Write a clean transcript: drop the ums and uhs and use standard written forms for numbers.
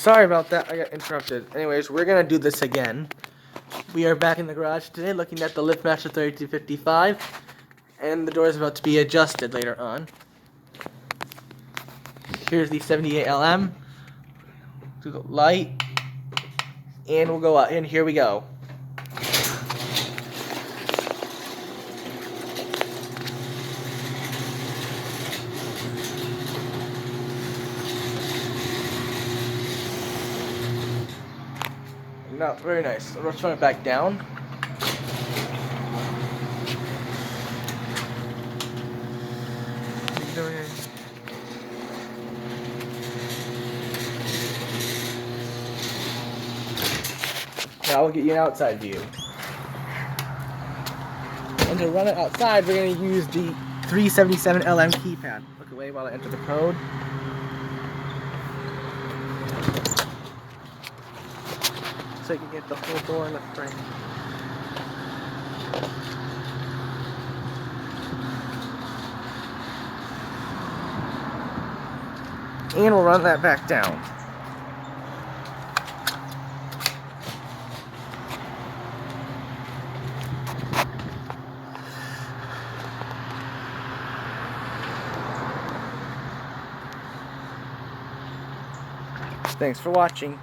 Sorry about that, I got interrupted. Anyways, we're gonna do this again. We are back in the garage today looking at the LiftMaster 3255, and the door is about to be adjusted later on. Here's the 78LM, light, and we'll go out, and here we go. No, very nice. Let's run it back down. Now we'll get you an outside view. And to run it outside, we're going to use the 377LM keypad. Look away while I enter the code. So you can get the whole door in the frame. And we'll run that back down. Thanks for watching.